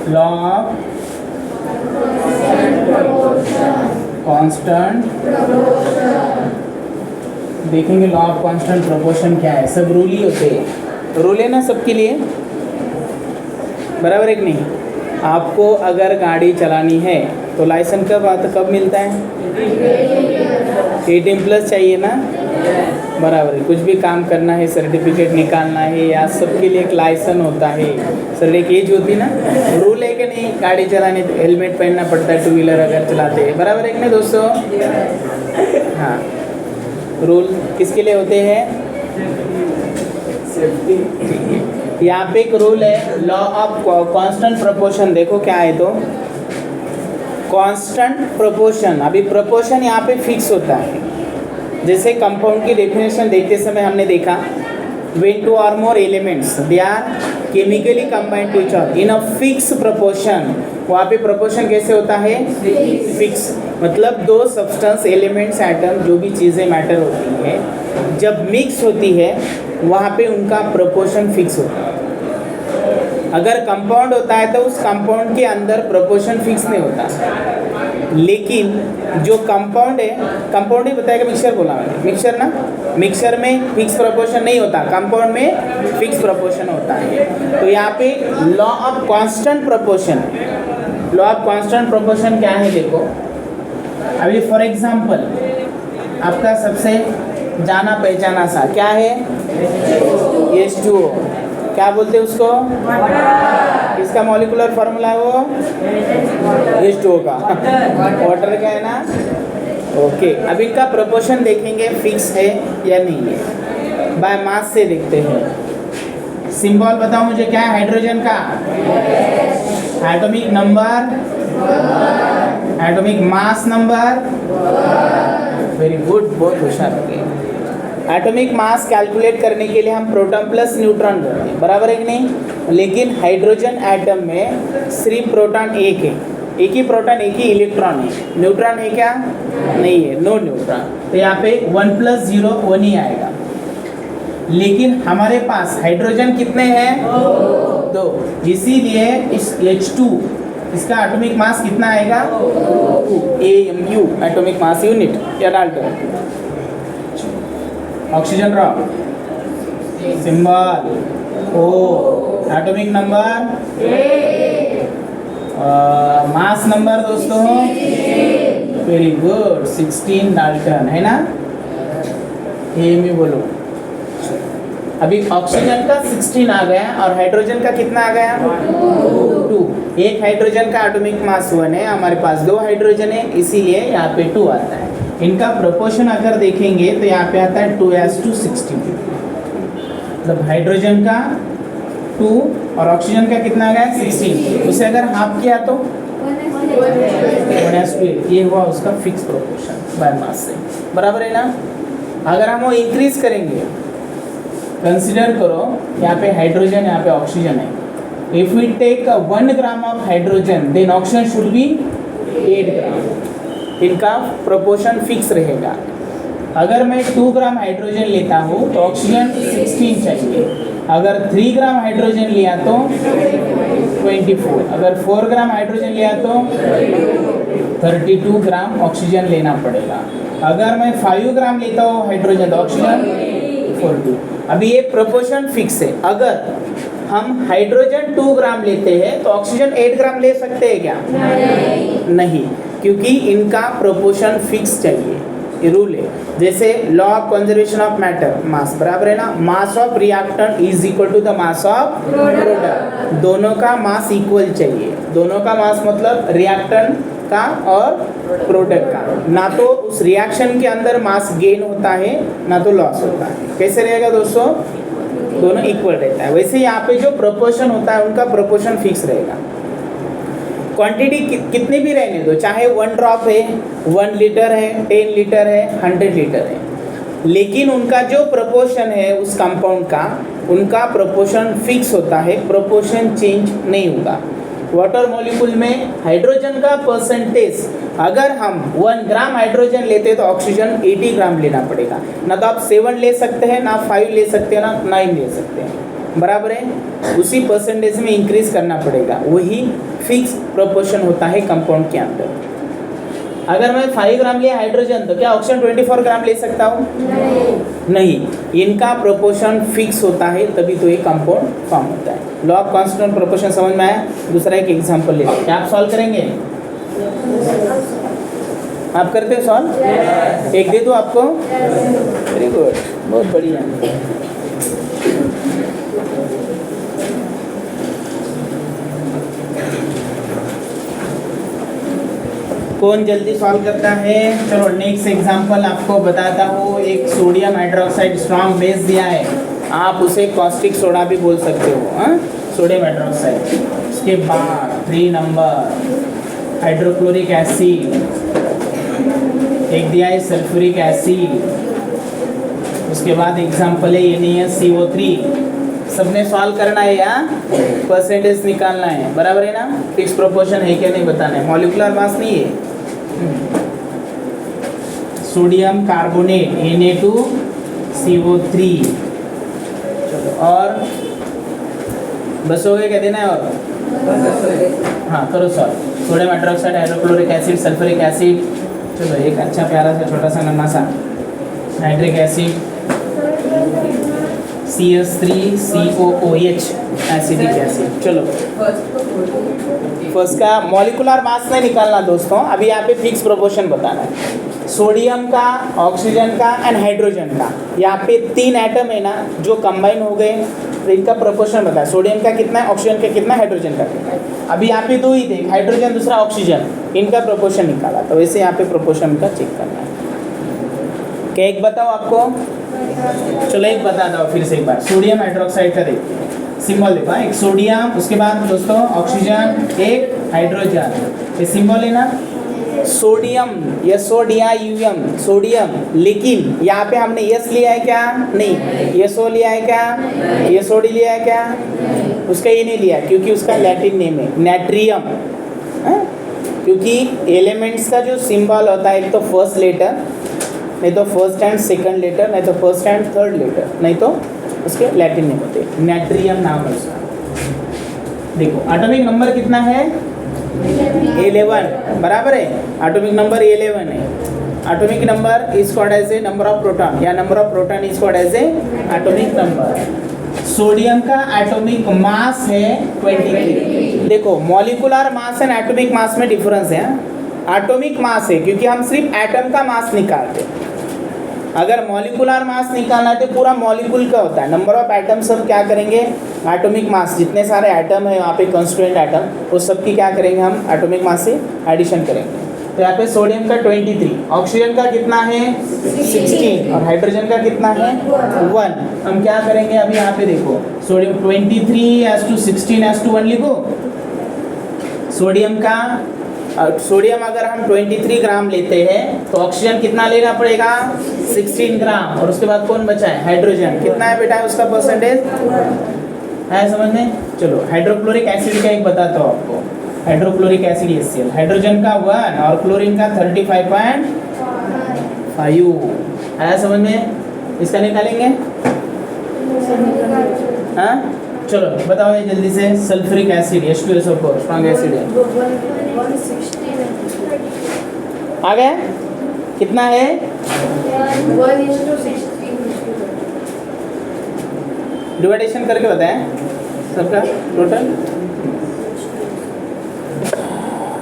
Law of constant, देखेंगे law of constant proportion क्या है। सब रूल ही होते हैं, रूल है ना सबके लिए, बराबर है कि नहीं। आपको अगर गाड़ी चलानी है तो लाइसेंस कब मिलता है? 18+ चाहिए ना, बराबर है। कुछ भी काम करना है, सर्टिफिकेट निकालना है, या सबके लिए एक लाइसेंस होता है। सर एक एज होती ना, रूल है कि नहीं, गाड़ी चलाने हेलमेट पहनना पड़ता है टू व्हीलर अगर चलाते हैं, बराबर है कि नहीं दोस्तों? हाँ, रूल किसके लिए होते हैं? सेफ्टी। यहाँ पे एक रूल है लॉ ऑफ कांस्टेंट प्रोपोर्शन, देखो क्या है तो कांस्टेंट प्रोपोर्शन। अभी प्रोपोर्शन यहाँ पे फिक्स होता है। जैसे कंपाउंड की डेफिनेशन देखते समय हमने देखा when two or more elements they are chemically combined to each other in a fixed proportion। वहाँ पे प्रोपोर्शन कैसे होता है? फिक्स, मतलब दो सब्सटेंस, एलिमेंट्स, एटम, जो भी चीज़ें मैटर होती हैं, जब मिक्स होती है वहाँ पे उनका प्रोपोर्शन फिक्स होता है। अगर कंपाउंड होता है तो उस कंपाउंड के अंदर प्रोपोर्शन फिक्स नहीं होता। लेकिन जो कंपाउंड है, कंपाउंड ही बताएगा, मिक्सचर बोला मैंने, मिक्सचर ना, मिक्सचर में फिक्स प्रोपोर्शन नहीं होता, कंपाउंड में फिक्स प्रोपोर्शन होता है। तो यहाँ पे law of constant proportion, law of constant proportion क्या है देखो। अभी फॉर एग्जांपल आपका सबसे जाना पहचाना सा क्या है? H2O। क्या बोलते हैं उसको? इसका मॉलिक्यूलर फार्मूला है वो H2O का, वाटर का है ना। ओके, अब इनका प्रोपोर्शन देखेंगे फिक्स है या नहीं है। बाय मास से देखते हैं। सिंबल बताओ मुझे क्या है हाइड्रोजन का? Atomic number, atomic mass number, very good, बहुत होशियार हो गए। एटॉमिक मास कैलकुलेट करने के लिए हम प्रोटॉन प्लस न्यूट्रॉन करते हैं, बराबर है कि नहीं। लेकिन हाइड्रोजन एटम में सिर्फ प्रोटॉन एक है, एक ही प्रोटॉन, एक ही इलेक्ट्रॉन है। न्यूट्रॉन है क्या? नहीं है, नो न्यूट्रॉन। तो यहाँ पे 1 + 0 1 ही आएगा। लेकिन हमारे पास हाइड्रोजन कितने हैं? 2। इसीलिए इस H2 इसका एटॉमिक मास कितना आएगा? 2 AMU, एटॉमिक मास यूनिट या Dalton. Oxygen raw symbol O, atomic number, mass number दोस्तों, वेरी गुड, 16 डाल्टन है ना। AMU बोलो। अभी ऑक्सीजन का 16 आ गया और हाइड्रोजन का कितना आ गया? 2। एक हाइड्रोजन का एटॉमिक मास 1 है, हमारे पास 2 हाइड्रोजन है, इसीलिए यहाँ पे 2 आता है। इनका प्रोपोर्शन अगर देखेंगे तो यहाँ पे आता है 2:16, मतलब हाइड्रोजन का 2 और ऑक्सीजन का कितना आ गया? 16। उसे अगर हाफ किया तो 1:8, ये हुआ उसका फिक्स प्रोपोर्शन बाय मास से, बराबर है ना। अगर हम वो इंक्रीज करेंगे, कंसिडर करो यहाँ पे हाइड्रोजन, यहाँ पे ऑक्सीजन है। If we take 1 gram of hydrogen then oxygen should be 8 gram. इनका प्रोपोर्शन फिक्स रहेगा। अगर मैं 2 ग्राम हाइड्रोजन लेता हूँ तो ऑक्सीजन 16 चाहिए। अगर 3 ग्राम हाइड्रोजन लिया तो 24। अगर 4 ग्राम हाइड्रोजन लिया तो 32 ग्राम ऑक्सीजन लेना पड़ेगा। अगर मैं 5 ग्राम लेता हूँ हाइड्रोजन तो ऑक्सीजन 42। अभी ये प्रोपोर्शन फिक्स है। अगर हम हाइड्रोजन 2 ग्राम लेते हैं तो ऑक्सीजन 8 ग्राम ले सकते हैं क्या? नहीं, क्योंकि इनका प्रोपोर्शन फिक्स चाहिए, ये रूल है। जैसे law of conservation of matter, mass बराबर है ना, mass of reactant is equal to the mass of product. दोनों का मास इक्वल चाहिए। दोनों का मास मतलब रिएक्टेंट का और प्रोडक्ट का। ना तो उस रिएक्शन के अंदर मास गेन होता है ना तो लॉस होता है। कैसे रहेगा दोस्तों? दोनों इक्वल रहता है। वैसे यहाँ पे जो प्रोपोर्शन होता है उनका प्रोपोर्शन फिक्स रहेगा। क्वांटिटी कितनी भी रहने दो, चाहे 1 ड्रॉप है, 1 लीटर है, 10 लीटर है, 100 लीटर है, लेकिन उनका जो प्रोपोर्शन है उस कंपाउंड का, उनका प्रोपोर्शन फिक्स होता है, प्रोपोर्शन चेंज नहीं होगा। वाटर मॉलिक्यूल में हाइड्रोजन का परसेंटेज, अगर हम 1 ग्राम हाइड्रोजन लेते हैं तो ऑक्सीजन 80 ग्राम लेना पड़ेगा। ना तो आप 7 ले सकते हैं, ना 5 ले सकते हैं, ना 9 ले सकते हैं, बराबर है। उसी परसेंटेज में इंक्रीज करना पड़ेगा, वही फिक्स प्रोपोर्शन होता है कंपाउंड के अंदर। अगर मैं 5 ग्राम लिया हाइड्रोजन तो क्या ऑक्सीजन 24 ग्राम ले सकता हूँ? नहीं, इनका प्रोपोर्शन फिक्स होता है, तभी तो ये कंपाउंड फॉर्म होता है। लॉ ऑफ कांस्टेंट प्रोपोर्शन समझ में आया? दूसरा एक एग्जांपल लेते हैं, क्या आप सॉल्व करेंगे? आप करते हो सॉल्व? एक दे दो आपको। वेरी गुड, बहुत बढ़िया। कौन जल्दी सॉल्व करता है? चलो नेक्स्ट एग्जांपल आपको बताता हूँ। एक सोडियम हाइड्रोक्साइड स्ट्रॉन्ग बेस दिया है, आप उसे कॉस्टिक सोडा भी बोल सकते हो, हाँ, सोडियम हाइड्रोक्साइड। उसके बाद 3 नंबर हाइड्रोक्लोरिक एसिड, एक दिया है सल्फ्यूरिक एसिड। उसके बाद एग्जांपल है NaCO3। सबने सॉल्व करना है या परसेंटेज निकालना है, बराबर है ना? फिक्स प्रोपोर्शन है क्या नहीं बताना है, मॉलिक्यूलर मास नहीं है। Sodium carbonate Na2CO3। चलो, और बस हो गया, क्या देना है और? हाँ करो solve. Sodium hydroxide, hydrochloric acid, sulphuric acid. चलो एक अच्छा प्यारा सा छोटा सा नन्हा सा nitric acid, CS3COOH acidic acid. चलो फर्स्ट का मॉलिक्यूलर मास नहीं निकालना दोस्तों, अभी यहाँ पे फिक्स प्रोपोर्शन बताना है। सोडियम का, ऑक्सीजन का एंड हाइड्रोजन का, यहाँ पे 3 एटम है ना जो कंबाइन हो गए, तो इनका प्रोपोर्शन बताया। सोडियम का कितना है, ऑक्सीजन का कितना, हाइड्रोजन का कितना है। अभी यहाँ पे 2 ही देख, हाइड्रोजन दूसरा ऑक्सीजन, इनका प्रोपोर्शन निकाला, तो वैसे यहाँ पे प्रोपोर्शन का चेक करना है। क्या एक बताओ आपको? चलो एक बताता हूँ फिर से एक बार। सोडियम हाइड्रोक्साइड का देखिए, सिंबल देखो, एक सोडियम, उसके बाद दोस्तों ऑक्सीजन, एक हाइड्रोजन, ये सिंबल है ना सोडियम, SODIUM सोडियम। लेकिन यहाँ पे हमने यस लिया है क्या? नहीं। SO लिया है क्या? SOD लिया है क्या? उसका ये नहीं लिया क्योंकि उसका लैटिन नेम है नाट्रियम, क्योंकि एलिमेंट्स का जो सिंबल होता है एक तो फर्स्ट लेटर, नहीं तो फर्स्ट एंड सेकंड लेटर, नहीं तो फर्स्ट एंड थर्ड लेटर, नहीं तो उसके लैटिन नेम होते हैं। नाट्रियम नाम है उसका। देखो एटॉमिक नंबर कितना है? 11, बराबर है। एटॉमिक नंबर 11 है। Atomic number is called as a number of proton, या number of proton is called as a atomic number. Sodium का एटॉमिक मास है 23। देखो molecular mass and atomic mass में डिफरेंस है। एटॉमिक मास है क्योंकि हम सिर्फ एटम का मास निकालते हैं, अगर मॉलिक्यूलर मास निकालना है तो पूरा मॉलिक्यूल का होता है। नंबर ऑफ एटम्स हम क्या करेंगे, एटॉमिक मास, जितने सारे एटम है वहाँ पे कॉन्स्टिट्यूएंट एटम, उस सब की क्या करेंगे हम एटॉमिक मास से एडिशन करेंगे। तो यहाँ पे सोडियम का 23, ऑक्सीजन का कितना है 16 और हाइड्रोजन का कितना है 1। हम क्या करेंगे अभी यहाँ पे देखो, सोडियम 23:16:1 लिखो। सोडियम अगर हम 23 ग्राम लेते हैं तो ऑक्सीजन कितना लेना पड़ेगा 16 ग्राम, और उसके बाद कौन बचा है हाइड्रोजन, कितना है बेटा उसका परसेंटेज है समझ में। चलो हाइड्रोक्लोरिक एसिड का एक बताता हूँ आपको, हाइड्रोक्लोरिक एसिड HCl, हाइड्रोजन का 1 और क्लोरीन का 35.5 है समझ में। इसका निकालेंगे हाँ, चलो बताओ ये जल्दी से। Sulphuric acid H2SO4 strong acid है, आ गया कितना है 1:16। डिवाइडेशन करके बताएं सबका टोटल।